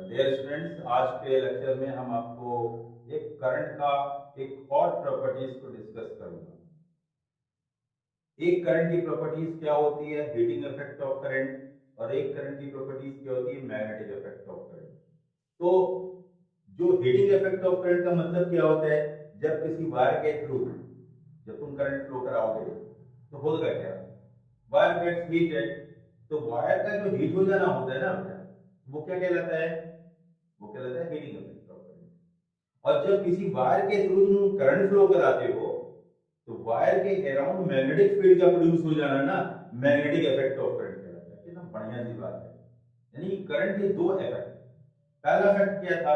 Dear students, आज के lecture में हम आपको एक करंट का एक और प्रॉपर्टीज को डिस्कस करूंगा। एक करंट की प्रॉपर्टीज क्या होती है, हीटिंग इफेक्ट ऑफ करंट, और एक करंट की प्रॉपर्टीज क्या होती है, मैग्नेटिक इफेक्ट ऑफ करंट। तो जो हीटिंग इफेक्ट ऑफ करंट का मतलब क्या होता है, जब किसी वायर के थ्रू जब तुम करंट फ्लो कराओगे तो होगा क्या, वायर गेट्स हीटेड। तो वायर का जो हीट हो जाना होता है ना बेटा, वो क्या कहलाता है, वो कहलाता है हीटिंग इफेक्ट ऑफ करंट। और जब किसी वायर के थ्रू तुम करंट फ्लो कराते हो तो वायर के अराउंड मैग्नेटिक फील्ड का प्रोड्यूस हो जाना ना, मैग्नेटिक इफेक्ट ऑफ करंट कहलाता है। कितना बढ़िया सी बात है। यानी करंट के दो इफेक्ट। पहला इफेक्ट क्या था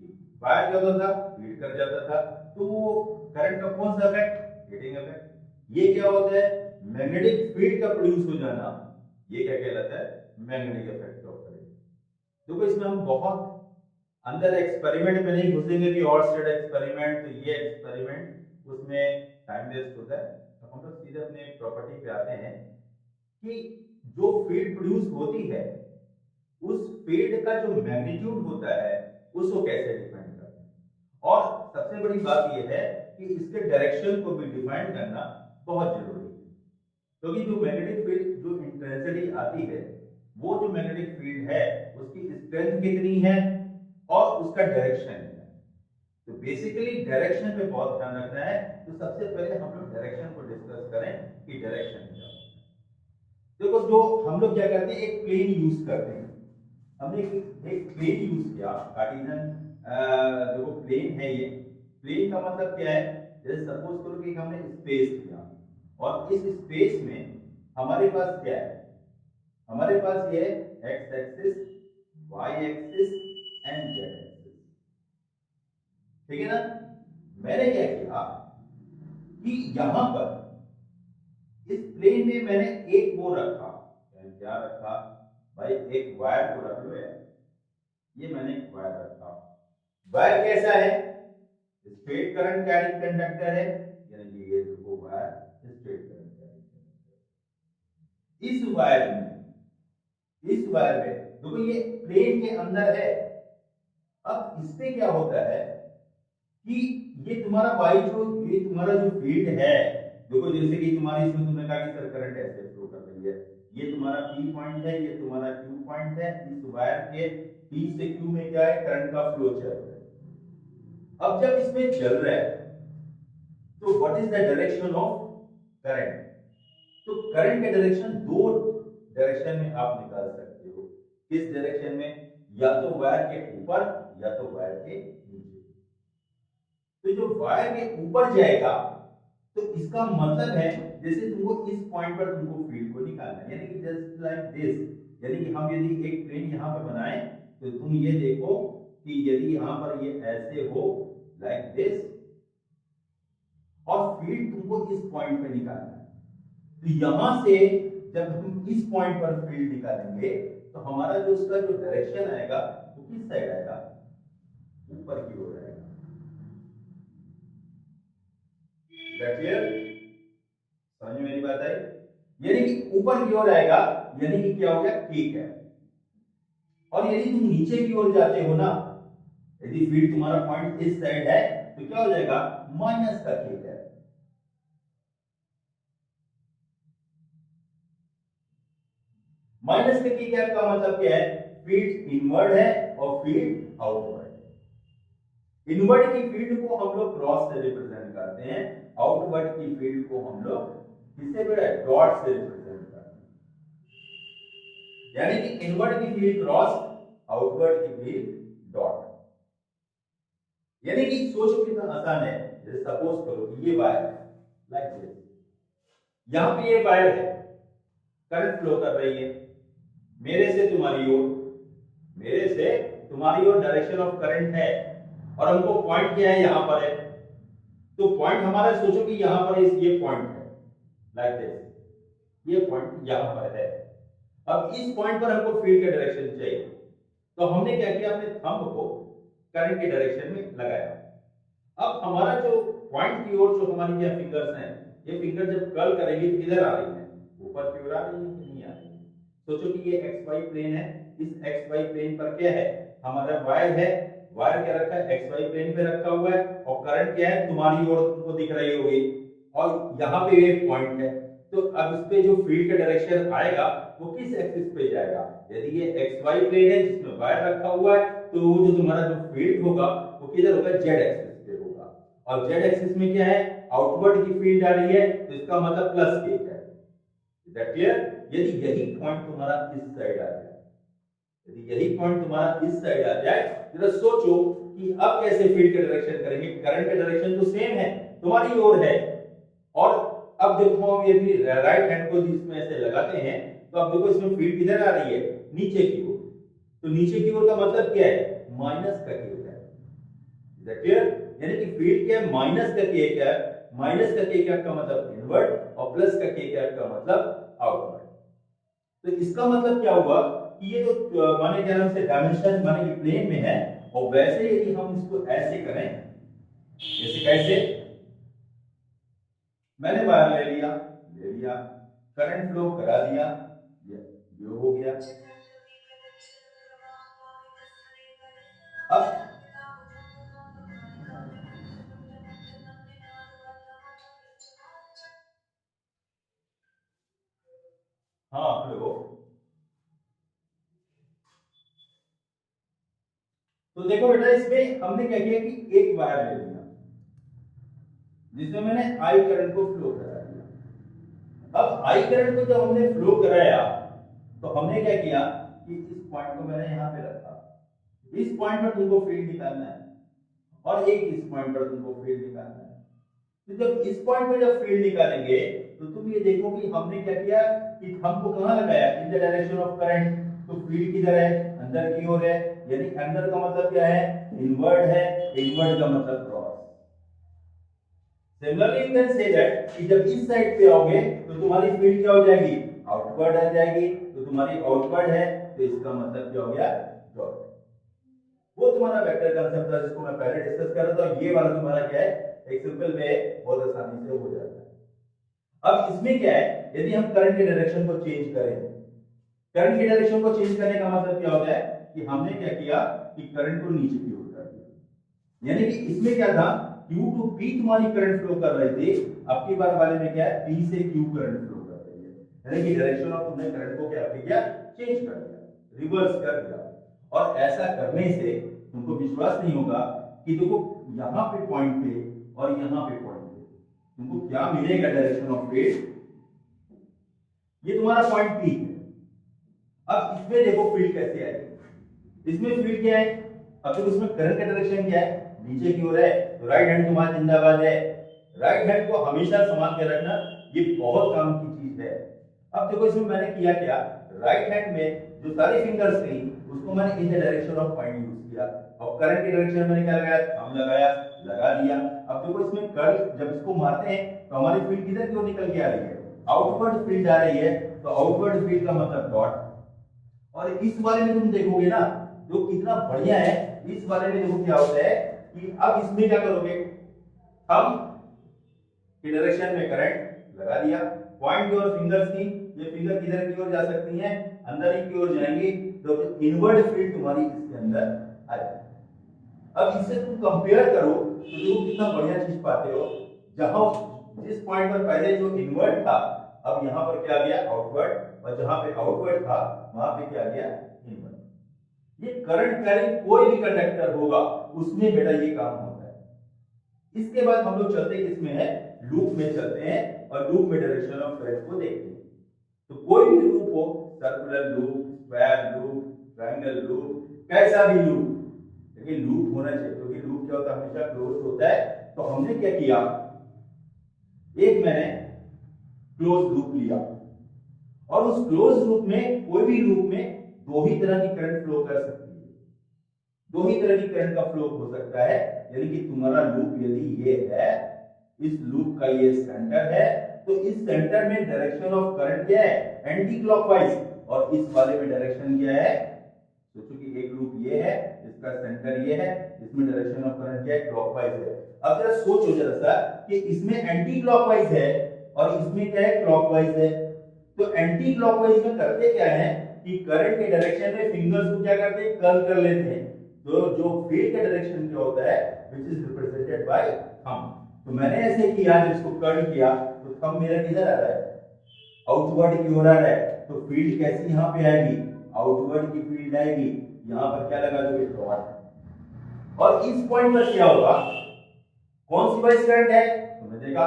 कि वायर क्या होता था, हीट कर जाता था। तो वो करंट का कौन सा इफेक्ट, हीटिंग इफेक्ट। ये क्या होता है, मैग्नेटिक फील्ड का प्रोड्यूस हो जाना, ये क्या कहलाता है, मैग्नेटिक इफेक्ट ऑफ करंट। देखो इसमें हम बहुत अंदर एक्सपेरिमेंट में नहीं घुसेंगे कि और स्टेट एक्सपेरिमेंट, तो ये एक्सपेरिमेंट उसमें टाइम वेस्ट होता है। तो हम लोग सीधे अपने प्रॉपर्टी पे आते हैं कि जो फील्ड प्रोड्यूस होती है उस फील्ड का जो मैग्नीट्यूड होता है उसको कैसे डिफाइन करते हैं। और सबसे बड़ी बात यह है कि इसके डायरेक्शन को भी डिफाइन करना बहुत जरूरी है, क्योंकि जो मैग्नेटिक फील्ड जो इंटेंसिटी आती है, वो जो मैग्नेटिक फील्ड है उसकी स्ट्रेंथ कितनी है और उसका डायरेक्शन क्या है। तो बेसिकली डायरेक्शन पे बहुत ध्यान रखना है। तो सबसे पहले हम लोग डायरेक्शन को डिस्कस करें कि डायरेक्शन क्या होता है। देखो जो हम लोग क्या करते हैं, एक प्लेन यूज करते हैं। हमने एक प्लेन यूज किया, कार्टेशियन। देखो प्लेन है ये। प्लेन का मतलब क्या है, जैसे सपोज करो कि हमने स्पेस लिया और इस स्पेस में हमारे पास क्या है, हमारे पास ये x axis, y axis and z axis. ठीक है ना। मैंने क्या किया कि यहां पर इस प्लेन में मैंने एक वो रखा, क्या रखा भाई, एक वायर को रख लो यार। ये मैंने एक वायर रखा। वायर कैसा है, स्ट्रेट करंट कैरिंग कंडक्टर है, यानी कि ये देखो wire straight current carrying conductor. इस वायर में देखो ये प्लेन के अंदर है। अब इससे क्या होता है कि ये तुम्हारा वाई जो ये तुम्हारा जो फील्ड है, देखो जैसे कि तुम्हारी इसमें तुमने कहा कि सर करंट ऐसे फ्लो कर रही है, ये तुम्हारा पी पॉइंट है, ये तुम्हारा क्यू पॉइंट है। इस वायर के पी से क्यू में क्या है, करंट का फ्लो चल रहा है। अब जब इसमें चल रहा है तो what is the direction of current. तो करंट का डायरेक्शन दो डायरेक्शन में आप निकाल सकते हो। किस डायरेक्शन में, या तो वायर के ऊपर या तो वायर के नीचे। तो जो वायर के ऊपर जाएगा तो इसका मतलब है जैसे तुमको इस पॉइंट पर तुमको फील्ड को निकालना है, यानी कि जस्ट लाइक दिस। यानी कि हम यदि एक प्लेन यहां पर बनाएं तो तुम ये देखो कि यदि यहां पर ये ऐसे हो लाइक दिस, और फील्ड तुमको इस पॉइंट पे निकालना है। तो यहां से जब हम इस पॉइंट पर फील्ड निकालेंगे तो हमारा जो उसका जो डायरेक्शन आएगा वो किस साइड आएगा, ऊपर की ओर आएगा। क्लियर, समझ में मेरी बात आई। यानी कि ऊपर की ओर आएगा, यानी कि क्या हो गया, ठीक है। और यदि तुम नीचे की ओर जाते हो ना, यदि फील्ड तुम्हारा पॉइंट इस साइड है तो क्या हो जाएगा, माइनस का ठीक है। माइनस का की कैप का मतलब क्या है, फील्ड इनवर्ड है और फील्ड आउटवर्ड है। इनवर्ड की फील्ड को हम लोग क्रॉस से रिप्रेजेंट करते हैं, आउटवर्ड की फील्ड को हम लोग किससे, बेटा, डॉट से रिप्रेजेंट करते हैं। यानी कि इनवर्ड की फील्ड क्रॉस, आउटवर्ड की फील्ड डॉट। यानी कि सोचो कितना आसान है। जैसे सपोज करो कि ये वायर है लाइक दिस, यहां पे ये वायर है, करंट फ्लो कर रही है मेरे से तुम्हारी ओर, मेरे से तुम्हारी ओर डायरेक्शन ऑफ करंट है, और हमको पॉइंट क्या है, यहां पर है। तो पॉइंट हमारा सोचो कि यहां पर ये पॉइंट है लाइक दिस, ये पॉइंट यहां पर है। अब इस पॉइंट पर हमको फील्ड का डायरेक्शन चाहिए, तो हमने क्या किया, अपने थंब को करंट के डायरेक्शन में लगाया। अब हमारा जो पॉइंट की ओर जो हमारी ये फिंगर्स हैं, ये फिंगर जब कर्ल करेंगे तो किधर आ रही है, ऊपर की ओर आ रही है कि नहीं आ रही है। सोचो कि ये एक्स वाई प्लेन है, इस एक्स वाई प्लेन पर क्या है, हमारा वायर है, वायर क्या रखा है, एक्स वाई प्लेन पे रखा हुआ है, और करंट क्या है, तुम्हारी ओर तुमको दिख रही होगी, और यहाँ पे एक पॉइंट है। तो अब इस पे जो फील्ड का डायरेक्शन आएगा वो किस एक्सिस पे जाएगा, यदि ये एक्स वाई प्लेन है जिसमें वायर रखा हुआ है, तो वो जो तुम्हारा जो फील्ड होगा वो किधर होगा, जेड एक्सिस पे होगा। और जेड एक्सिस में क्या है, आउटवर्ड की फील्ड आ रही है, तो इसका मतलब प्लस के है। Is that clear? यदि यही पॉइंट तुम्हारा इस साइड आ जाए, यदि यही पॉइंट तुम्हारा इस साइड आ जाए, जरा सोचो कि अब कैसे फील्ड का डायरेक्शन करेंगे। करंट का डायरेक्शन तो सेम है, तुम्हारी ओर है, और अब देखो हम ये भी राइट हैंड को इसमें ऐसे लगाते हैं, तो अब देखो इसमें फील्ड किधर आ रही है, नीचे की ओर। तो नीचे की ओर का मतलब क्या है, माइनस का के है। Is that clear? यानी कि फील्ड क्या है, माइनस का के क्या है, माइनस का के क्या का मतलब इनवर्ड, और प्लस का के क्या का मतलब आउटवर्ड। तो इसका मतलब क्या हुआ कि ये जो माने क्या नाम से डायमेंशन माने कि प्लेन में है, और वैसे यदि हम इसको ऐसे करें, जैसे कैसे, मैंने वायर ले लिया, करंट फ्लो करा दिया, ये हो गया। अब हाँ हेलो, तो देखो बेटा इसमें हमने क्या किया कि एक वायर ले लिया जिसमें मैंने आई करंट को फ्लो करा दिया। अब आई करंट को जब हमने फ्लो कराया तो हमने क्या किया कि इस पॉइंट को मैंने यहां पे रखा, इस पॉइंट पर तुमको फील्ड निकालना है, और एक इस पॉइंट पर तुमको फील्ड निकालना है। तो जब इस पॉइंट पर जब फील्ड निकालेंगे तो तुम ये देखो कि हमने क्या किया कि थंब को कहां लगाया, in the direction of current. तो फील्ड किधर है, अंदर की ओर है, यानी अंदर का मतलब क्या है, इनवर्ड है, इनवर्ड का मतलब cross. Similarly you can say that कि जब इस साइड पे आओगे तो तुम्हारी फील्ड क्या हो जाएगी, आउटवर्ड आ जाएगी। तो तुम्हारी आउटवर्ड है, तो इसका मतलब क्या हो गया, डॉट। वो तुम्हारा वेक्टर कांसेप्ट था जिसको मैं पहले डिस्कस कर रहा था। ये वाला तुम्हारा क्या है, एक सिंपल वे बहुत आसानी से हो जाता है। अब इसमें क्या है, यदि हम करंट के डायरेक्शन को चेंज करें, करंट के डायरेक्शन को चेंज करने का मतलब क्या होता है कि हमने क्या किया कि करंट को नीचे की ओर कर दिया। यानी कि इसमें क्या था, Q टू P तुम्हारी करंट फ्लो कर रही थी, अब की बार वाले में क्या है, P से Q करंट फ्लो कर रही है। यानी कि डायरेक्शन ऑफ तुमने करंट को क्या किया, चेंज कर दिया, रिवर्स कर दिया। और ऐसा करने से तुमको विश्वास नहीं होगा कि देखो यहाँ पे पॉइंट पे और यहाँ पे पॉइंट पे तुमको क्या मिलेगा डायरेक्शन ऑफ फील्ड। ये तुम्हारा पॉइंट P है। अब इसमें देखो फील्ड कैसे आएगी, इसमें फील्ड क्या है, अब देखो इसमें करंट का डायरेक्शन क्या है, नीचे की ओर है, तो राइट हैंड तुम्हारा जिंदाबाद है। राइट हैंड को हमेशा संभाल के रखना, ये बहुत काम की चीज है। अब देखो इसमें मैंने किया क्या, राइट हैंड में जो सारी फिंगर्स थी उसको मैंने in the direction of point use किया, और करंट के डायरेक्शन मैंने क्या लगाया, थंब लगाया, लगा दिया। अब देखो इसमें कर्ल जब इसको मारते हैं तो हमारी फील्ड किधर की ओर निकल के आ रही है, आउटवर्ड फील्ड आ रही है, तो आउटवर्ड फील्ड का मतलब डॉट। और इस वाले में तुम देखोगे ना जो कितना बढ़िया है, इस वाले में देखो क्या होता है कि अब इसमें क्या करोगे, हम की डायरेक्शन में करंट लगा दिया, पॉइंट योर फिंगर्स की, ये फिंगर किधर की ओर जा सकती हैं, अंदर ही की ओर जाएंगी, तो इनवर्ड फील्ड तुम्हारी इसके अंदर आ जाएगी। अब इससे तुम कंपेयर करो तो तुम कितना बढ़िया चीज पाते हो, जहां जिस पॉइंट पर पहले जो इनवर्ड था अब यहां पर क्या आ गया, आउटवर्ड, और जहां पे आउटवर्ड था वहां पे क्या आ गया, इनवर्ड। ये करंट कैरिंग कोई भी कंडक्टर होगा उसमें बेटा ये काम होता है। इसके बाद हम लोग चलते किसमें है, लूप में चलते हैं, और लूप में डायरेक्शन ऑफ करंट को देखते हैं। तो कोई भी लूप हो, circular loop, square loop, triangle loop, कैसा भी लूप, लेकिन लूप होना चाहिए, क्योंकि लूप क्या होता है, हमेशा क्लोज होता है। तो हमने क्या किया, एक मैंने क्लोज लूप लिया, और उस क्लोज लूप में कोई भी लूप में दो ही तरह की करंट फ्लो कर सकती है, दो ही तरह की करंट का फ्लो हो सकता है। यानी कि तुम्हारा लूप यदि ये है, इस लूप का ये सेंटर है, तो इस सेंटर में डायरेक्शन ऑफ करंट क्या है, एंटी क्लॉकवाइज, और इस वाले में डायरेक्शन क्या है, सोचो कि एक लूप ये है, इसका सेंटर ये है, इसमें डायरेक्शन ऑफ करंट क्या है, क्लॉकवाइज है। अब जरा सोचो जरा सा कि इसमें एंटी क्लॉकवाइज है और इसमें क्या है, क्लॉकवाइज है। तो एंटी क्लॉकवाइज में करते क्या है कि करंट के डायरेक्शन में फिंगर्स को क्या करते हैं, कर्ल कर लेते हैं। तो जो फील्ड का डायरेक्शन क्या होता है, which is represented by thumb. तो मैंने ऐसे किया, जब इसको कर्ल किया तो थंब मेरा किधर आ रहा है, आउटवर्ड की ओर आ रहा है। तो फील्ड कैसी यहाँ पे आएगी, आउटवर्ड की फील्ड आएगी। यहाँ पर क्या लगा दोगे, डॉट। और इस पॉइंट पर क्या होगा, कौन सी वाइज करंट है, तुमने देखा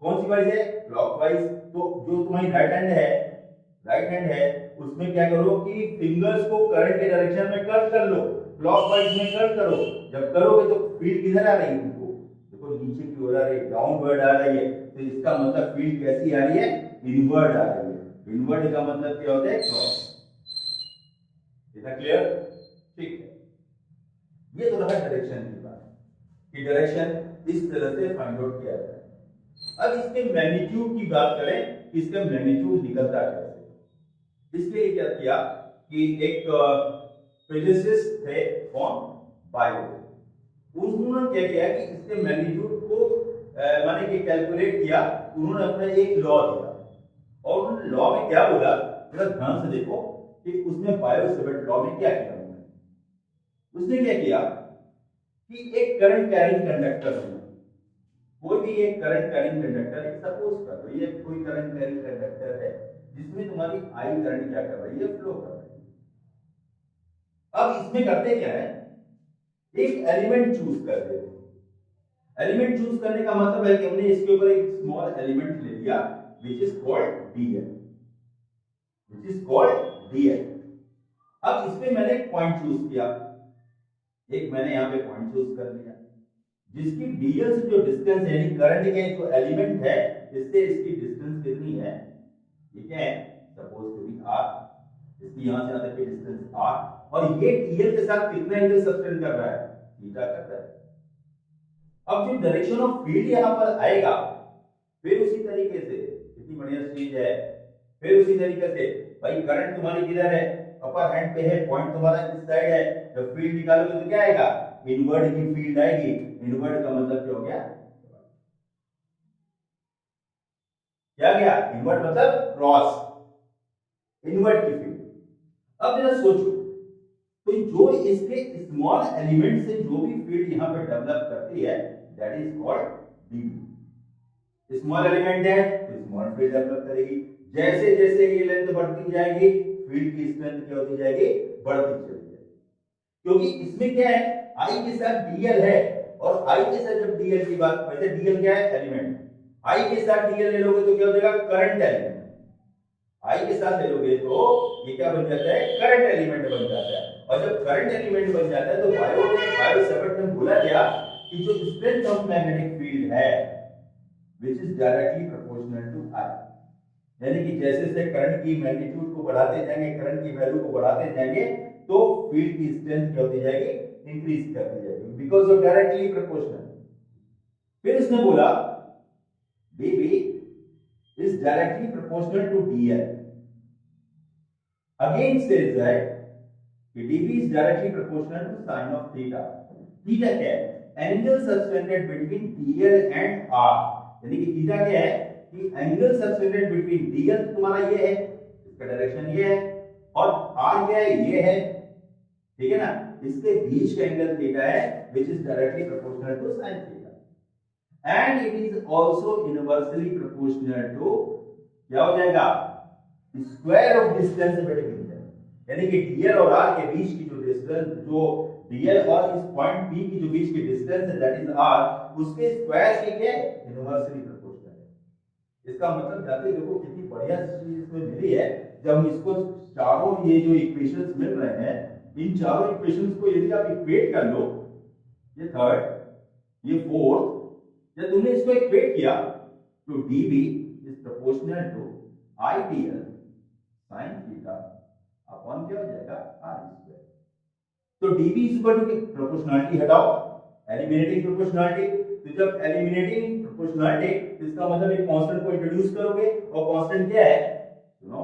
कौन सी वाइज है, क्लॉकवाइज। तो जो तुम्हारी राइट हैंड है उसमें क्या करो कि फिंगर्स को करंट के डायरेक्शन में कर्ल कर लो, क्लॉकवाइज में कर्ल करो। जब करोगे तो फील्ड किधर आ रही है, तुमको देखो नीचे की ओर आ रही है, डाउनवर्ड आ रही है। तो इसका मतलब फील्ड कैसी आ रही है, इनवर्ड आ रही है। इनवर्ड का मतलब क्या होता है, क्रॉस। इतना क्लियर, ठीक है। ये तो रहा डायरेक्शन की बात, कि डायरेक्शन इस तरह से फाइंड आउट किया जाए। अब इसके मैग्नीट्यूड की बात करें, इसका मैग्नीट्यूड निकलता कैसे। इसके लिए क्या किया कि एक फिजिसिस्ट थे कौन, बायो, उन्होंने क्या किया कि इसके मैग्नीट्यूड को माने कि कैलकुलेट किया। उन्होंने अपना एक लॉ दिया, और उन्होंने लॉ में क्या बोला, जरा ध्यान से देखो कि उसमें बायो सेवर्ट लॉ में क्या किया उन्होंने। उसने क्या किया कि एक करंट कैरिंग कंडक्टर, कोई भी एक करंट कैरिंग कंडक्टर, एक सपोज कर लो ये कोई करंट कैरिंग कंडक्टर है जिसमें तुम्हारी आई करंट क्या कर रही है, फ्लो कर रही है। अब इसमें करते क्या है, एक एलिमेंट चूज कर देते हैं। एलिमेंट चूज करने का मतलब है कि हमने इसके ऊपर एक स्मॉल एलिमेंट ले लिया which is called DL, which is called DL. अब इसमें मैंने एक पॉइंट चूज किया, एक मैंने यहां पे पॉइंट चूज कर लिया जिसकी डीएल से जो डिस्टेंस है, यानी करंट के जो एलिमेंट है इससे इसकी डिस्टेंस कितनी है, ठीक है, सपोज टू बी आर। इसकी यहां से यहां तक की डिस्टेंस आर, और ये डीएल के साथ कितना एंगल सबटेंड कर रहा है, थीटा कर रहा है। अब जो डायरेक्शन ऑफ फील्ड यहां पर आएगा, फिर उसी तरीके से, कितनी बढ़िया चीज है, फिर उसी तरीके से भाई करंट तुम्हारी किधर है, अपर हैंड पे है, पॉइंट तुम्हारा इस साइड है। जब फील्ड निकालोगे तो क्या आएगा, इनवर्ड की फील्ड आएगी। इनवर्ड का मतलब क्या हो गया, क्या गया, इनवर्ड मतलब क्रॉस, इनवर्ड की फील्ड। अब जरा सोचो, तो जो इसके स्मॉल एलिमेंट से जो भी फील्ड यहां पे डेवलप करती है, that is called dB. Small element है तो स्मॉल फील्ड डेवलप करेगी। जैसे जैसे ये लेंथ बढ़ती जाएगी, फील्ड की स्ट्रेंथ क्या होती जाएगी, बढ़ती चली जाएगी। क्योंकि इसमें क्या है, आई के साथ डीएल है, और आई के साथ जब डीएल की बात, वैसे डीएल क्या है, एलिमेंट, आई के साथ डीएल ले लोगे तो क्या हो जाएगा, करंट एलिमेंट। आई के साथ ले लोगे तो ये क्या बन जाता है, करंट एलिमेंट बन जाता है। और जब करंट एलिमेंट बन जाता है तो बायो सेवर्ट में बोला गया कि जो स्ट्रेंथ ऑफ मैग्नेटिक फील्ड है which is directly proportional to I, यानी कि जैसे जैसे करंट की मैग्नीट्यूड को बढ़ाते जाएंगे, करंट की वैल्यू को बढ़ाते जाएंगे, तो फील्ड की स्ट्रेंथ क्या होती जाएगी, इंक्रीज करती जाएगी, बिकॉज ऑफ डायरेक्टली प्रोपोर्शनल। फिर उसने बोला dB is directly proportional to dl. Again says that dB is directly proportional to sin of theta. Theta क्या है, angle subtended between dl and r, यानी कि थीटा क्या है कि एंगल सबटेंडेड बिटवीन dl तुम्हारा ये है, इसका डायरेक्शन ये है, और r क्या है, ये है, ठीक है ना, इसके बीच का एंगल थीटा है which is directly proportional to sin theta, and it is also inversely proportional to, क्या हो जाएगा, square of distance between them, यानी कि डीएल और आर के बीच की जो डिस्टेंस, जो डीएल और इस पॉइंट पी की जो बीच की डिस्टेंस है दैट इज आर, उसके स्क्वायर के क्या है, इनवर्सली प्रोपोर्शनल है। इसका मतलब जाते देखो कितनी बढ़िया चीज इसमें मिली है। जब हम इसको चारों ये जो इक्वेशंस मिल रहे हैं, इन चारों इक्वेशंस को यदि आप इक्वेट कर लो, ये थर्ड, ये फोर्थ, जब तुमने इसको इक्वेट किया तो dB is proportional to IDL sin theta upon क्या हो जाएगा, r स्क्वायर। तो dB is equal to proportionality हटाओ, एलिमिनेटिंग प्रोपोर्शनलिटी। तो जब एलिमिनेटिंग प्रोपोर्शनलिटी, इसका मतलब एक कांस्टेंट को इंट्रोड्यूस करोगे, और कांस्टेंट क्या है, सुनो,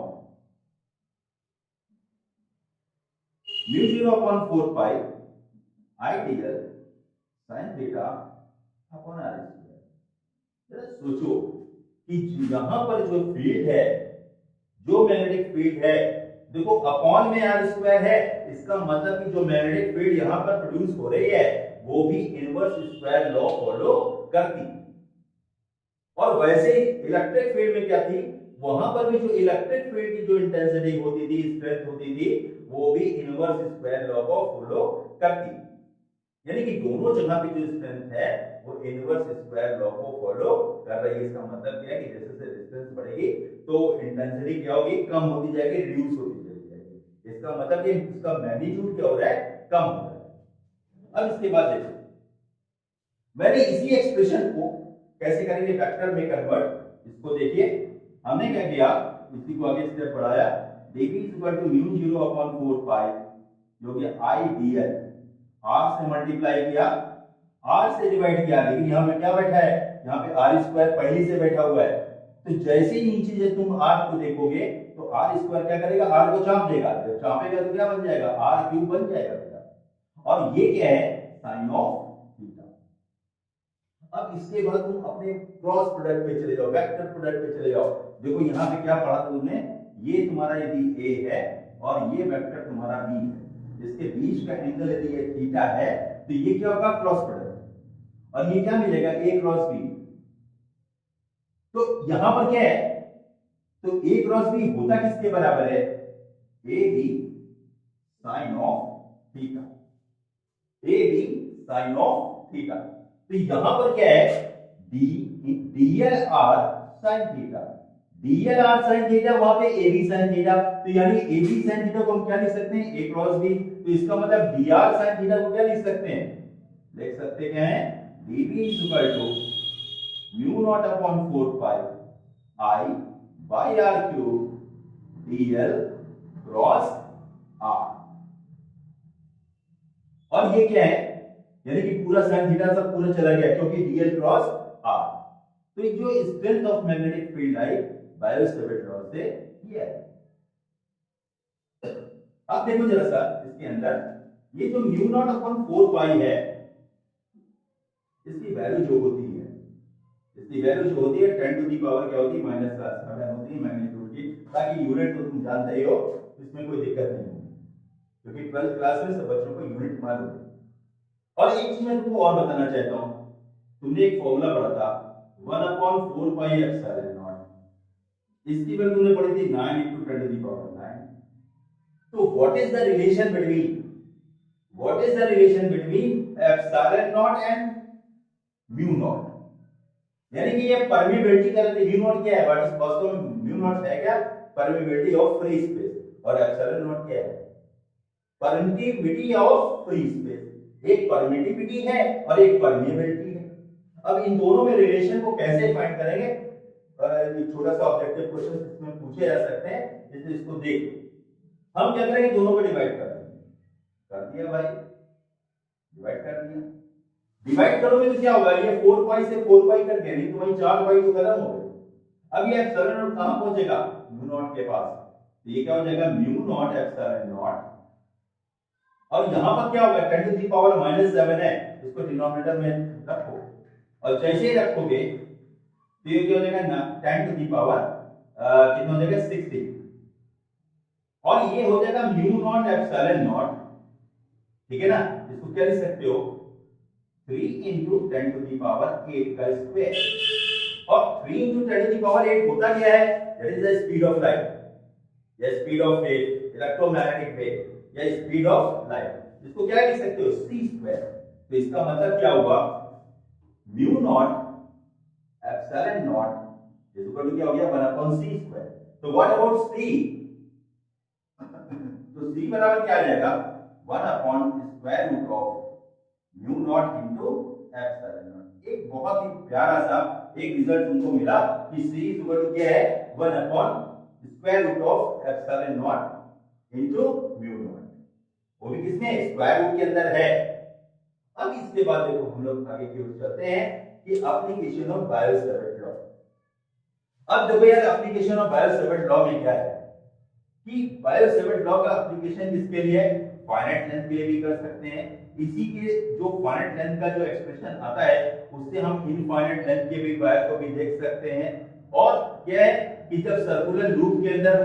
mu 0 upon 4 pi IDL sin theta upon r square. जरा सोचो कि यहां पर जो फील्ड है, जो मैग्नेटिक फील्ड है देखो अपॉन में आर स्क्वायर है, इसका मतलब कि जो मैग्नेटिक फील्ड यहां पर प्रोड्यूस हो रही है वो भी इनवर्स स्क्वायर लॉ फॉलो करती है। और वैसे ही इलेक्ट्रिक फील्ड में क्या थी, वहां पर भी जो इलेक्ट्रिक फील्ड की जो इंटेंसिटी होती थी, स्ट्रेंथ होती थी, वो भी इनवर्स स्क्वायर लॉ को फॉलो करती है। यानी कि दोनों जगह पे जो स्ट्रेंथ है वो इनवर्स स्क्वायर लॉ को फॉलो कर रही है। इसका मतलब क्या है कि जैसे जैसे डिस्टेंस बढ़ेगी तो इंटेंसिटी क्या होगी, कम होती जाएगी, रिड्यूस होती चली जाएगी। इसका मतलब कि इसका मैग्नीट्यूड क्या हो रहा है, कम हो रहा है। अब इसके बाद देखो मैंने इसी एक्सप्रेशन को कैसे करेंगे वेक्टर में कन्वर्ट। इसको देखिए हमने क्या किया, इसी को आगे स्टेप बढ़ाया, dv इक्वल टू म्यू 0/4 पाई जो कि i dl, r से मल्टीप्लाई किया, r से डिवाइड किया, लेकिन यहां पे क्या बैठा है, यहां पे r स्क्वायर पहले से बैठा हुआ है। तो जैसे ही नीचे जब तुम r को देखोगे तो r स्क्वायर क्या करेगा, r को चाप देगा, जब चापेगा तो क्या बन जाएगा, r क्यूब बन जाएगा बेटा। और ये क्या है, साइन ऑफ थीटा। अब इसके बाद तुम अपने क्रॉस प्रोडक्ट पे चले जाओ, वेक्टर प्रोडक्ट पे चले जाओ। देखो यहाँ पे क्या पढ़ा था तुमने, ये तुम्हारा यदि a है और ये वेक्टर तुम्हारा b है, इसके बीच का एंगल यदि ये थीटा है तो ये क्या होगा, क्रॉस प्रोडक्ट। और ये क्या मिलेगा, a क्रॉस b। तो यहां पर क्या है, तो a क्रॉस b होता किसके बराबर है, a b sine of theta, a b sine of theta. तो यहां पर क्या है, D DL R sine theta, DL R sine theta, वहां पे ए बी साइन थीटा। तो यानी ए बी साइन थीटा को हम क्या लिख सकते हैं, ए क्रॉस बी। तो इसका मतलब डी आर साइन थीटा को क्या लिख सकते हैं, लिख सकते क्या है, db is equal to mu naught upon 4 pi I by R cube DL cross R. और ये क्या है, यानी कि पूरा साइन थीटा सब पूरा चला गया क्योंकि डीएल क्रॉस आर। तो ये जो strength of magnetic field I Biot-Savart law से ये है। अब देखो जरा सा इसके अंदर ये जो म्यू नॉट अपॉन 4 पाई है, इसकी वैल्यू जो होती है, इसकी वैल्यू जो होती है 10 टू दी पावर क्या होती है, -7 होती है मैग्नीट्यूड की। ताकि यूनिट तो तुम जानते ही हो, इसमें कोई दिक्कत नहीं होगी क्योंकि 12th क्लास में सब बच्चों को यूनिट मालूम है। और एक चीज मैं तुमको और बताना चाहता हूं, तुमने एक फॉर्मूला पढ़ा था 1/4 पाई एप्सिलॉन नॉट, इसकी वैल्यू तुमने पढ़ी थी 9 × 10 टू दी पावर 9। तो what is the relation between epsilon not and mu naught. यानी कि ये परमीबिलिटी का म्यू नॉट क्या है, व्हाट इज वास्तव में म्यू नॉट है क्या, परमीबिलिटी ऑफ फ्री स्पेस, और एप्सिलॉन नॉट क्या है, परमिटिविटी ऑफ फ्री स्पेस। एक परमिटिविटी है और एक परमिएबिलिटी है। अब इन दोनों में रिलेशन को कैसे फाइंड करेंगे, एक छोटा सा ऑब्जेक्टिव क्वेश्चन इसमें पूछे जा सकते हैं। जैसे इसको देख, हम क्या करेंगे, दोनों को डिवाइड कर देंगे, कर दिया भाई, डिवाइड कर दिया। डिवाइड करोगे तो क्या होगा, ये 4 पाई से 4 पाई कर गया, नहीं तो वही 4 पाई तो खत्म हो गए। अब ये एप्सिलॉन नॉट कहां पहुंचेगा, म्यू नॉट के पास। तो ये क्या हो जाएगा, म्यू नॉट एप्सिलॉन नॉट। और यहां पर क्या होगा, 10 टू दी पावर -7 है, इसको डिनोमिनेटर में रखो, और जैसे ही रखोगे तो ये क्या हो जाएगा ना, 10 टू दी पावर कितना हो जाएगा, 60। और ये हो जाएगा म्यू नॉट एप्सिलॉन नॉट, ठीक है ना। इसको क्या लिख सकते हो, 3 × 10 टू दी पावर 8 का स्क्वायर। और 3 × 10 टू दी पावर 8 होता क्या है, that is the speed of light, या speed of wave, electromagnetic wave, या स्पीड ऑफ लाइट। इसको क्या लिख सकते हो, c²। तो इसका मतलब क्या हुआ, mu not epsilon not is equal to क्या हो गया, 1/c²। तो व्हाट अबाउट c, तो c बराबर क्या आ जाएगा, 1/√ऑफ mu not into epsilon not. एक बहुत ही प्यारा सा एक रिजल्ट तुमको मिला कि c इज इक्वल टू क्या है, 1/√ऑफ epsilon not into mu not, वो भी किसमें, स्क्वायर रूट के अंदर है। अब इसके बाद देखो हम लोग आगे की ओर चलते हैं कि एप्लीकेशन ऑफ बायो-सेवर्ट लॉ। अब देखो यार, एप्लीकेशन ऑफ बायो-सेवर्ट लॉ में क्या है कि बायो-सेवर्ट लॉ का एप्लीकेशन किसके लिए है, फाइनाइट लेंथ के लिए भी कर सकते हैं। इसी के जो फाइनाइट लेंथ का जो एक्सप्रेशन आता है उससे हम इनफाइनाइट लेंथ के भी वायर को भी देख सकते हैं। और क्या है कि जब सर्कुलर लूप के अंदर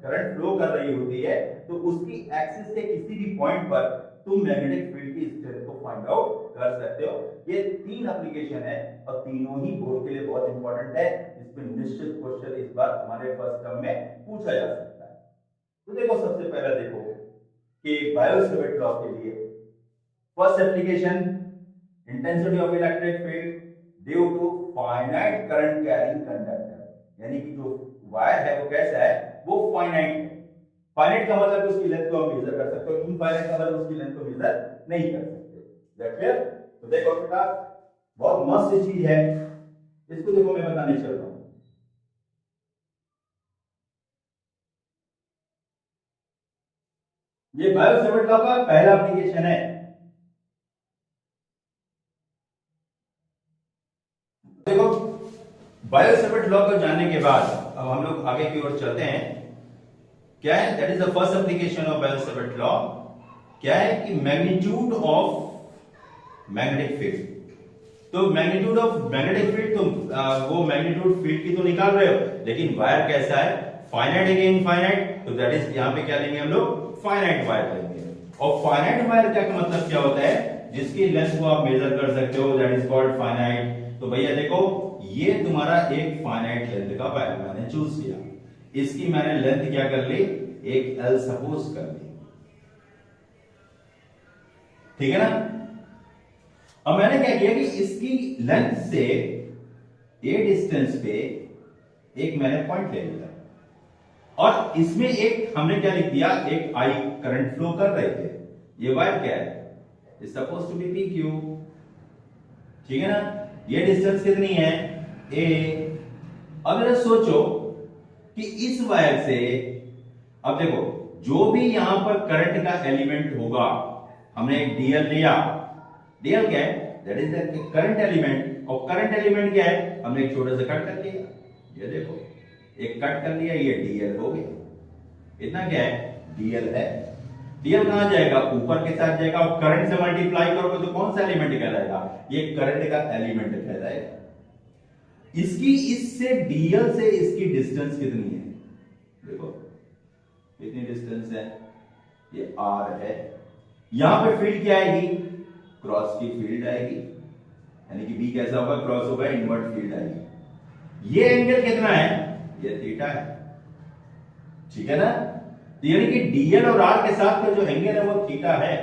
करंट फ्लो कर रही होती है तो उसकी एक्सिस से किसी भी पॉइंट पर तुम मैग्नेटिक फील्ड की स्ट्रेंथ को फाइंड आउट कर सकते हो। ये 3 एप्लीकेशन है और तीनों ही बोर्ड के लिए बहुत इंपॉर्टेंट है। इस पे निश्चित क्वेश्चन इस बार तुम्हारे फर्स्ट टर्म में पूछा जा सकता है। तो देखो सबसे पहला देखो कि बायो-सेवर्ट लॉ के लिए first application intensity of electric field due to finite current carrying conductor, यानी कि जो वायर है वो कैसा है, वो फाइनाइट है। फाइनाइट का मतलब उसकी लेंथ को हम मेजर कर सकते हो, इनफाइनाइट का मतलब उसकी लेंथ को मेजर नहीं कर सकते। That clear? तो देखो बेटा बहुत मस्त चीज है, इसको देखो मैं बताने चल रहा हूं। ये बायो-सेवर्ट लॉ का पहला एप्लीकेशन है। देखो बायो-सेवर्ट लॉ को जानने के बाद अब हम लोग आगे की ओर चलते हैं। क्या है? That is the first application of Biot-Savart law. क्या है कि मैग्नीट्यूड ऑफ मैग्नेटिक फील्ड। तो मैग्नीट्यूड ऑफ मैग्नेटिक फील्ड तुम वो मैग्नीट्यूड फील्ड की तो निकाल रहे हो, लेकिन वायर कैसा है, फाइनाइट है कि इनफाइनाइट। तो दैट इज यहां पे क्या लेंगे हम लोग, फाइनाइट वायर लेंगे। और फाइनाइट वायर का मतलब क्या होता है, जिसकी लेंथ को आप मेजर कर सकते हो, दैट इज कॉल्ड फाइनाइट। तो भैया देखो ये तुम्हारा एक फाइनाइट लेंथ का वायर मैंने चूज किया, इसकी मैंने लेंथ क्या कर ली, एक एल सपोज कर ली, ठीक है ना। अब मैंने क्या किया कि इसकी लेंथ से ए डिस्टेंस पे एक मैंने पॉइंट ले लिया और इसमें एक हमने क्या लिख दिया, एक आई करंट फ्लो कर रहे थे। ये वायर क्या है, is suppose to be P Q, ठीक है ना। ये डिस्टेंस कितनी है, ए। अब जरा सोचो कि इस वायर से, अब देखो जो भी यहां पर करंट का एलिमेंट होगा, हमने एक डीएल लिया, डीएल क्या है, that is the current element. और करंट एलिमेंट क्या है, हमने एक छोटा सा कट कर लिया, ये देखो एक कट कर लिया, ये डीएल हो गया। इतना क्या है, डीएल है। डीएल कहां जाएगा, ऊपर के साथ जाएगा, और करंट से मल्टीप्लाई करोगे तो कौन सा एलिमेंट कहलाएगा, ये करंट का एलिमेंट कहलाएगा। इसकी इससे डीएल से इसकी डिस्टेंस कितनी है, देखो कितनी डिस्टेंस है, ये आर है। यहां पे फील्ड क्या आएगी, क्रॉस की फील्ड आएगी, यानी कि बी कैसा होगा, क्रॉस होगा, इनवर्ट फील्ड आएगी। ये एंगल कितना है, ये थीटा है, ठीक है ना। तो यानी कि डीएल और आर के साथ का जो एंगल है वो थीटा है।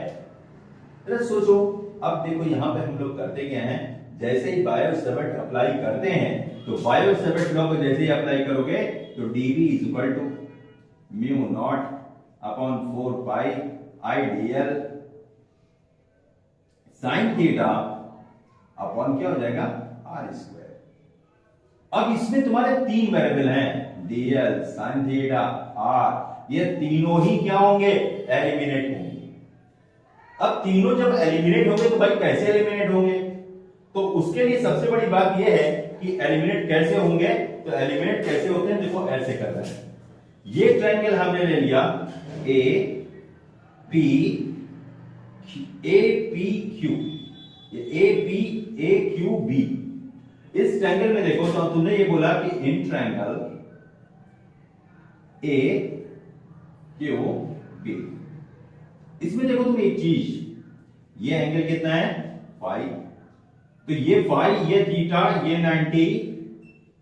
तो सोचो, अब देखो यहां पे हम लोग करते क्या हैं, जैसे ही बायो-सेवर्ट अप्लाई करते हैं, तो बायो-सेवर्ट लॉ को जैसे ही अप्लाई करोगे तो DV is equal to mu naught upon 4 pi I DL sine theta upon क्या हो जाएगा, आर स्क्वायर। अब इसमें तुम्हारे 3 वेरिएबल हैं, डीएल, साइन थीटा, आर। ये तीनों ही क्या होंगे, एलिमिनेट होंगे। अब तीनों जब एलिमिनेट होंगे तो भाई कैसे एलिमिनेट होंगे, तो उसके लिए सबसे बड़ी बात यह है कि एलिमिनेट कैसे होंगे। तो एलिमिनेट कैसे होते हैं, देखो ऐसे करना है। ये ट्रायंगल हमने ले लिया ए पी क्यू, ये A P A Q B. इस ट्रायंगल में देखो तो तुमने ये बोला कि in triangle A Q B, इसमें देखो तुम एक चीज, ये एंगल कितना है, फाई। तो ये फाई, ये थीटा, ये 90,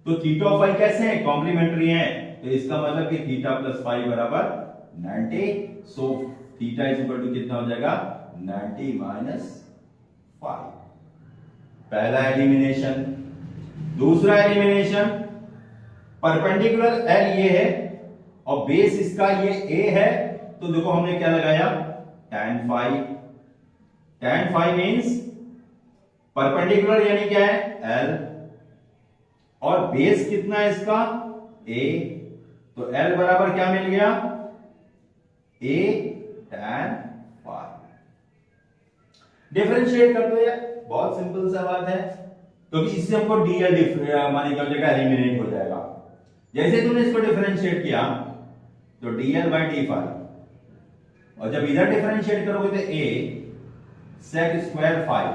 तो थीटा और फाई कैसे हैं, कॉम्प्लीमेंट्री हैं। तो इसका मतलब कि थीटा प्लस फाई बराबर 90। So theta is equal to कितना हो जाएगा, 90 माइनस फाई। पहला एलिमिनेशन। दूसरा एलिमिनेशन, परपेंडिकुलर एल ये है और बेस इसका ये ए है, तो देखो हमने क्या लगाया, tan phi. tan phi means perpendicular यानी क्या है, एल, और बेस कितना है इसका, ए। तो एल बराबर क्या मिल गया, ए tan फाई। डिफरेंशिएट कर दो यार, बहुत सिंपल सा बात है, क्योंकि इससे हमको डीएल मानी क्या हो जाएगा, एलिमिनेट हो जाएगा। जैसे तुमने इसको डिफरेंशिएट किया तो डीएल बाई डी फाई, और जब इधर डिफरेंशिएट करोगे तो ए सेक स्क्वायर फाई,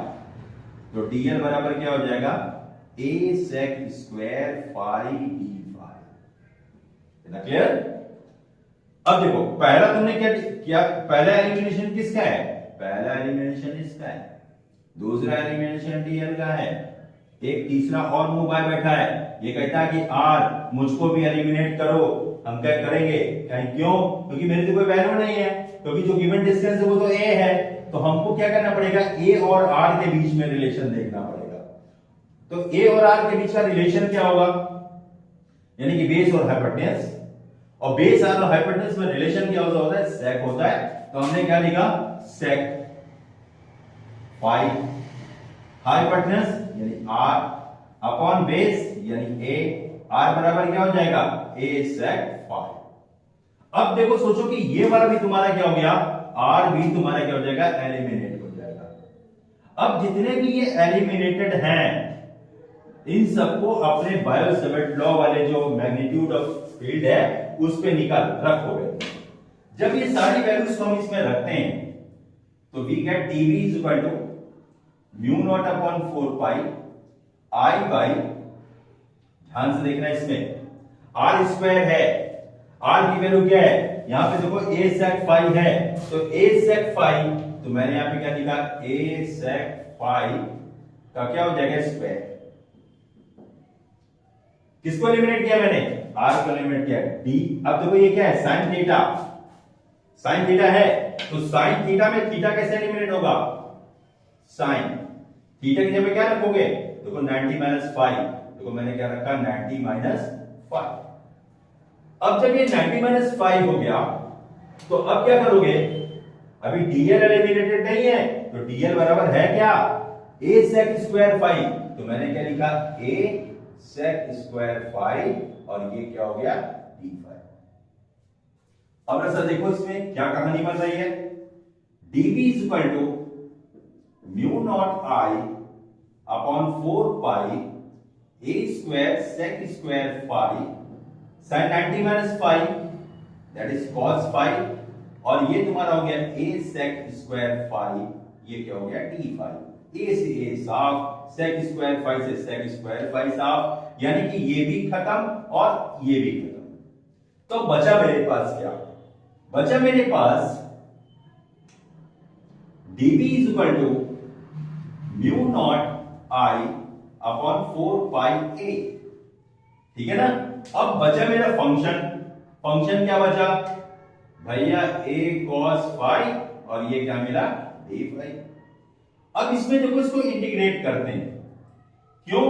तो डीएल बराबर क्या हो जाएगा, A sec square phi D phi. इतना क्लियर। अब देखो पहला तुमने क्या किया, पहला एलिमिनेशन किसका है, पहला एलिमिनेशन इसका है, दूसरा एलिमिनेशन डीएल का है, एक तीसरा और मुंह बाय बैठा है, ये कहता है कि आर मुझको भी एलिमिनेट करो। हम क्या करेंगे, कहीं क्यों, क्योंकि मेरे तो कोई वैल्यू नहीं है, क्योंकि जो गिवन डिस्टेंस है वो तो ए है, तो हमको क्या करना पड़ेगा, ए और आर के बीच में रिलेशन देखना पड़ेगा। तो ए और आर के बीच का रिलेशन क्या होगा, यानी कि बेस और हाइपोटेन्यूस, और बेस और हाइपोटेन्यूस में रिलेशन क्या होता है, सेक होता है। तो हमने क्या लिखा, सेक फाई हाइपोटेन्यूस यानी आर अपॉन बेस यानी ए, आर बराबर क्या हो जाएगा, ए सेक फाई। अब देखो सोचो कि ये वाला भी तुम्हारा क्या हो गया, आर भी तुम्हारा क्या हो जाएगा, एलिमिनेट हो जाएगा। अब जितने भी ये एलिमिनेटेड हैं इन सबको अपने बायो सेवर्ट लॉ वाले जो मैग्नीट्यूड ऑफ फील्ड है उस पे निकाल रखोगे। जब ये सारी वैल्यूज को हम इसमें रखते हैं तो we get TV is equal to mu naught upon 4 pi I by, ध्यान से देखना इसमें आर स्क्वायर है, आर की वैल्यू क्या है, यहां पे देखो ए सेक फाई है, तो ए सेक फाई, तो मैंने यहां पे क्या लिखा, ए सेक फाई का क्या हो जाएगा स्क्वायर। किसको एलिमिनेट किया मैंने, आर को एलिमिनेट किया, डी। अब देखो ये क्या है, साइन थीटा, साइन थीटा है, तो साइन थीटा में थीटा कैसे एलिमिनेट होगा, साइन थीटा की जगह क्या रखोगे, देखो 90 माइनस फाइव, देखो मैंने क्या रखा 90 माइनस फाइव। अब जब ये 90 माइनस फाइव हो गया तो अब क्या करोगे, अभी डीएल एलिमिनेटेड नहीं है, तो डीएल बराबर है क्या, ए सेक स्क्वायर फाइव, तो मैंने क्या लिखा, ए सेक स्क्वायर फाइव, और ये क्या हो गया, डी फाइव। अब सर देखो इसमें क्या कहानी बन रही है, DB is equal to mu naught I upon 4 pi A square sec square five sine 90 minus five that is cos five, और ये तुम्हारा हो गया ए सेक स्क्वायर फाइव, ये क्या हो गया, डी फाइव। ए से ए साफ, सेक स्क्वायर फाइव से सेक स्क्वायर फाइव साफ, यानी कि ये भी खत्म और ये भी खत्म। तो बचा मेरे पास क्या, बचा मेरे पास dB is equal to mu naught I upon 4 pi A, ठीक है ना। अब बचा मेरा फंक्शन, फंक्शन क्या बचा भैया, a cos फाइव, और ये क्या मिला, d फाइव। अब इसमें देखो इसको इंटीग्रेट करते हैं, क्यों,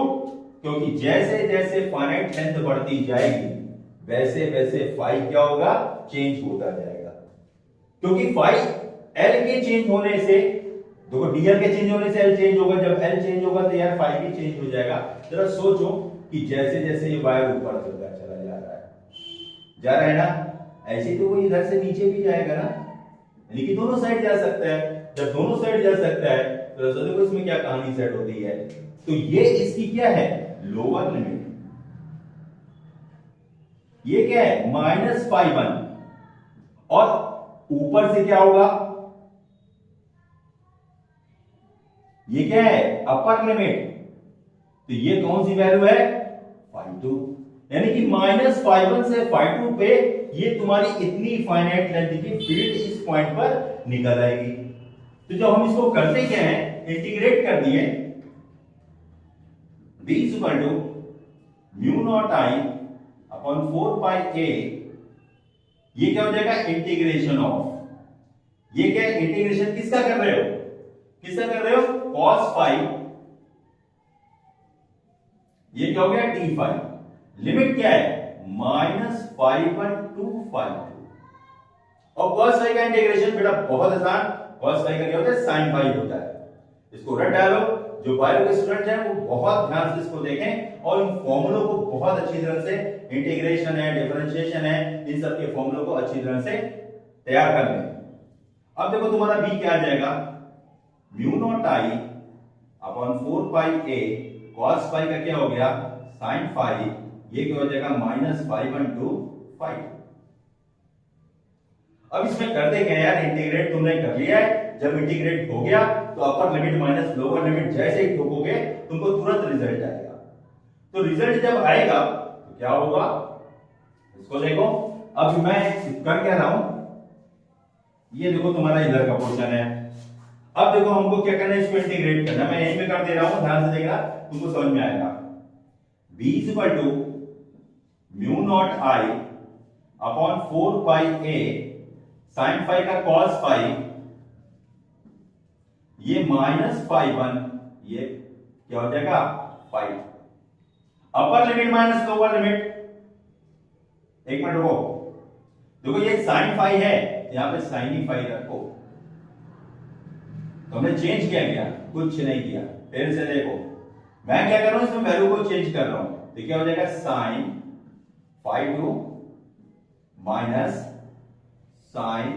क्योंकि जैसे जैसे फाइनाइट लेंथ बढ़ती जाएगी वैसे वैसे फाइव क्या होगा, चेंज होता जाएगा, क्योंकि फाइव एल के चेंज होने से, देखो डीएल के चेंज होने से एल चेंज होगा, जब एल चेंज होगा तो यार फाइव भी चेंज हो जाएगा। जरा सोचो कि जैसे जैसे ये वायर ऊपर चला जा रहा है ना, ऐसे तो वो इधर से नीचे भी जाएगा ना, यानी कि दोनों साइड जा सकता है। जब दोनों साइड जा सकता है तो देखो इसमें क्या कहानी सेट होती है, तो ये इसकी क्या है, लोअर लिमिट, ये क्या है -5 और ऊपर से क्या होगा, ये क्या है, अपर लिमिट, तो ये कौन सी वैल्यू है, 5 यानी कि -5 से 5 पे ये तुम्हारी इतनी फाइनाइट लेंथ की फील्ड इस पॉइंट पर निकल आएगी। तो जब हम इसको करते क्या है, इंटीग्रेट कर दिए, b is equal to mu naught I upon 4 pi a, ये क्या हो जाएगा, इंटीग्रेशन ऑफ, ये क्या है, इंटीग्रेशन किसका कर रहे हो, किसका कर रहे हो, cos फाइव, ये क्या हो गया, d फाइव, लिमिट क्या है, -5 to 5, और cos फाइव का इंटीग्रेशन बेटा बहुत आसान, cos फाइव का क्या होता है, sin फाइव होता है। इसको रट डालो, जो बायो के स्टूडेंट हैं वो बहुत ध्यान से इसको देखें और इन फॉर्मूलों को बहुत अच्छी तरह से, इंटीग्रेशन है, डिफरेंशिएशन है, इन सब के फॉर्मूलों को अच्छी तरह से तैयार कर लें। अब देखो तुम्हारा b क्या आ जाएगा, mu naught I upon 4 pi a cos five का क्या हो गया, sin फाइव, ये क्या हो जाएगा, -5 to 5। अब इसमें करते क्या यार, इंटीग्रेट तुमने कर लिया है, जब इंटीग्रेट हो गया तो अपर लिमिट माइनस लोअर लिमिट जैसे ही ठोकोगे तुमको तुरंत रिजल्ट आएगा। तो रिजल्ट जब आएगा तो क्या होगा, इसको देखो, अब मैं कर क्या रहा हूं, ये देखो तुम्हारा इधर का पोर्शन है। अब देखो हमको क्या करना है, इसको इंटीग्रेट करना है। मैं यहीं पे कर दे रहा हूं, ध्यान से देखना, तुमको समझ में आएगा। v equal to mu naught I upon 4 pi A sine phi का कॉस फाई, ये माइनस फाई 1, ये क्या हो जाएगा 5। Upper limit minus lower limit, एक मिनट रुको, देखो ये साइन फाई है, यहां पे साइन ही फाई रखो। तो हमने चेंज किया क्या, कुछ नहीं किया। फिर से देखो, मैं क्या कर रहा हूं, इसमें वैल्यू को चेंज कर रहा हूं, तो क्या हो जाएगा sine phi 2 minus sine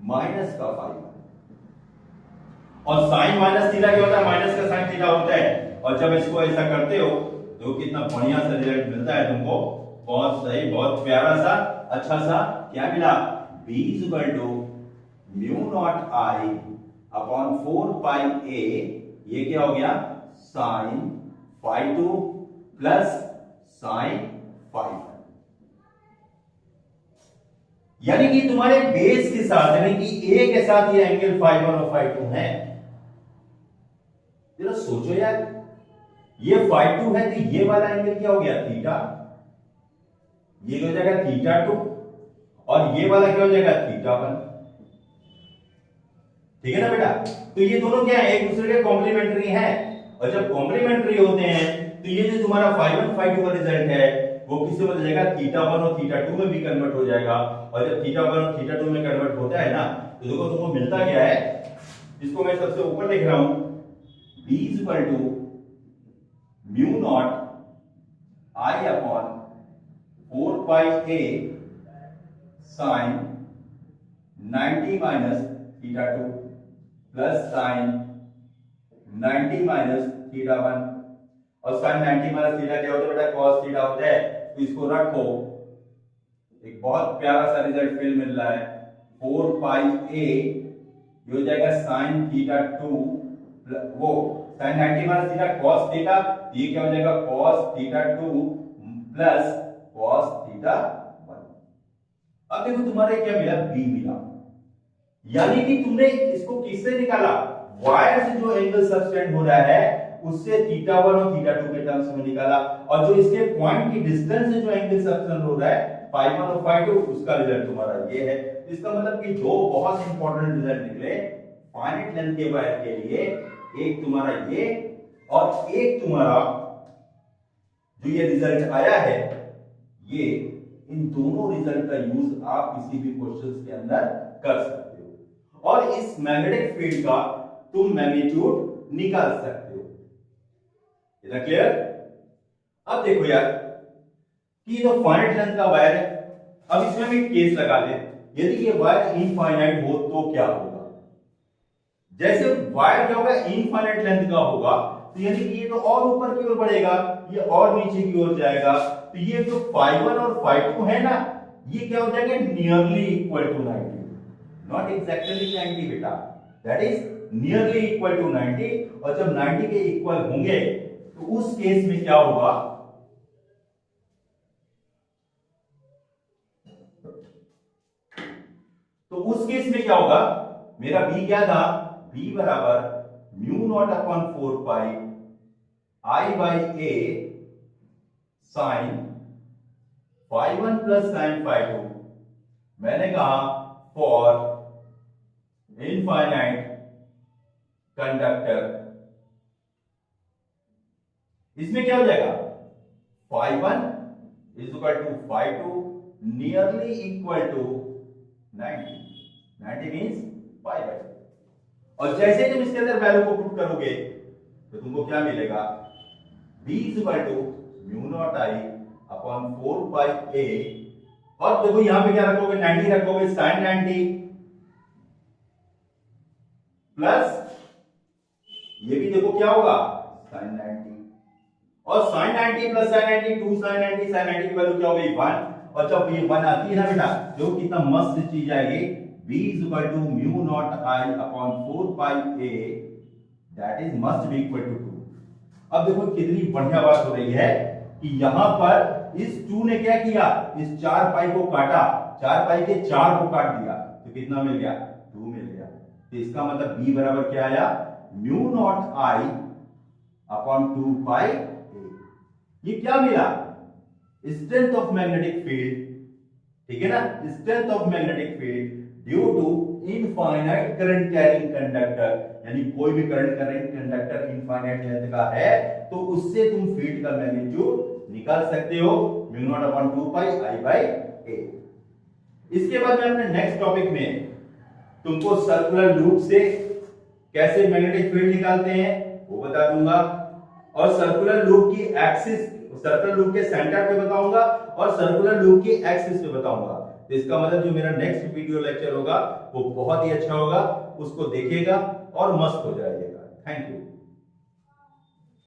minus का फाई 1। और साइन माइनस थीटा क्या होता है, माइनस का साइन थीटा होता है। और जब इसको ऐसा करते हो तो कितना बढ़िया सा रिजल्ट मिलता है तुमको, बहुत सही, बहुत प्यारा सा, अच्छा सा। क्या मिला, b equal to mu naught I upon 4 pi A, ये क्या हो गया sine phi 2 plus sine phi 1। यानी कि तुम्हारे बेस के साथ, यानी कि ए के साथ ये एंगल फाई 1 और फाई 2 है। जरा सोचो यार, ये फाई 2 है तो ये वाला एंगल क्या हो गया थीटा, ये हो जाएगा थीटा 2, और ये वाला क्या हो जाएगा थीटा 1। ठीक है ना बेटा, तो ये दोनों क्या है, एक दूसरे के कॉम्प्लीमेंट्री हैं। और जब कॉम्प्लीमेंट्री होते हैं तो ये जो तुम्हारा फाई 1 फाई 2 का रिजल्ट है वो किससे बदल जाएगा, थीटा 1 और थीटा 2 में भी कन्वर्ट हो जाएगा। और जब थीटा 1 और थीटा 2 में कन्वर्ट होता है ना, तो देखो तुमको मिलता क्या है, इसको मैं सबसे ऊपर लिख रहा हूं, b equal to mu naught I upon 4 pi A sine 90 minus theta 2 plus sine 90 minus theta 1। और साइन 90 माइनस थीटा क्या होता है बेटा, कॉस थीटा होता है। तो इसको रखो, एक बहुत प्यारा सा रिजल्ट फिर मिल रहा है, 4 पाई ए, ये हो जाएगा साइन थीटा 2, वो sine 90 minus theta cos theta, ये क्या हो जाएगा cos theta 2 plus cos theta 1। अब देखो तुम्हारे क्या मिला, b मिला। यानी कि तुमने इसको किससे निकाला, वायर से जो एंगल सबटेंड हो रहा है उससे थीटा 1 और थीटा 2 के टर्म्स में निकाला। और जो इसके पॉइंट की डिस्टेंस से जो एंगल सबटेंड हो रहा है फाई 1 और फाई 2, उसका रिजल्ट तुम्हारा ये है। इसका मतलब कि दो बहुत इंपॉर्टेंट रिजल्ट निकले फाइनाइट लेंथ के वायर के लिए, एक तुम्हारा ये और एक तुम्हारा जो ये रिजल्ट आया है ये। इन दोनों रिजल्ट का यूज आप किसी भी क्वेश्चंस के अंदर कर सकते हो और इस मैग्नेटिक फील्ड का तुम मैग्नीट्यूड निकाल सकते हो। Is that clear? अब देखो यार कि जो फाइनाइट लेंथ का वायर है, अब इसमें भी केस लगा ले, यदि ये वायर इनफाइनाइट हो तो क्या होगा। जैसे वायर क्या होगा, इनफाइनाइट लेंथ का होगा, तो यानी कि ये तो और ऊपर की ओर बढ़ेगा, ये और नीचे की ओर जाएगा। तो ये जो फाई 1 और फाई 2 है ना, ये क्या हो जाएगा, nearly equal to 90, not exactly 90 बेटा, that is nearly equal to 90। और जब 90 के इक्वल होंगे तो उस केस में क्या होगा, तो उस केस में क्या होगा, मेरा b क्या था, b बराबर mu naught upon 4 pi I by A sine phi 1 plus sine phi 2। मैंने कहा फॉर इनफाइनाइट कंडक्टर, इसमें क्या हो जाएगा, phi 1 is equal to phi 2 nearly equal to 90, 90 means pi by 2। और जैसे तुम इसके अंदर वैल्यू को पुट करोगे तो तुमको क्या मिलेगा, b is equal to mu naught I upon 4 pi A. और देखो यहां पे क्या रखोगे, 90 रखोगे, साइन 90 प्लस ये भी देखो क्या होगा, साइन 90। और sine 90 plus sine 90, 2 sine 90, sine 90 की वैल्यू क्या होगी 1। और जब ये 1 आती है ना बेटा, जो कितना मस्त चीज आएगी, b is equal to mu naught I upon 4 pi a, that is must be equal to 2। अब देखो कितनी बढ़िया बात हो रही है कि यहां पर इस 2 ने क्या किया, इस 4 पाई को काटा, 4 पाई के 4 को काट दिया, तो कितना मिल गया, 2 मिल गया। तो इसका मतलब B बराबर क्या आया, mu naught I upon 2 pi A। ये क्या मिला, स्ट्रेंथ ऑफ मैग्नेटिक फील्ड, ठीक है ना, strength of magnetic field due to infinite current carrying conductor, यानी कोई भी current carrying conductor infinite length का है तो उससे तुम फील्ड का मैग्नीट्यूड निकाल सकते हो, mu naught upon 2 pi I by A। इसके बाद मैं अपने नेक्स्ट टॉपिक में तुमको सर्कुलर लूप से कैसे मैग्नेटिक फील्ड निकालते हैं वो बता दूंगा, और सर्कुलर लूप की एक्सिस, सर्कुलर लूप के सेंटर पे बताऊंगा और सर्कुलर लूप की एक्सिस पे बताऊंगा। तो इसका मतलब जो मेरा नेक्स्ट वीडियो लेक्चर होगा वो बहुत ही अच्छा होगा, उसको देखिएगा और मस्त हो जाइएगा। Thank you.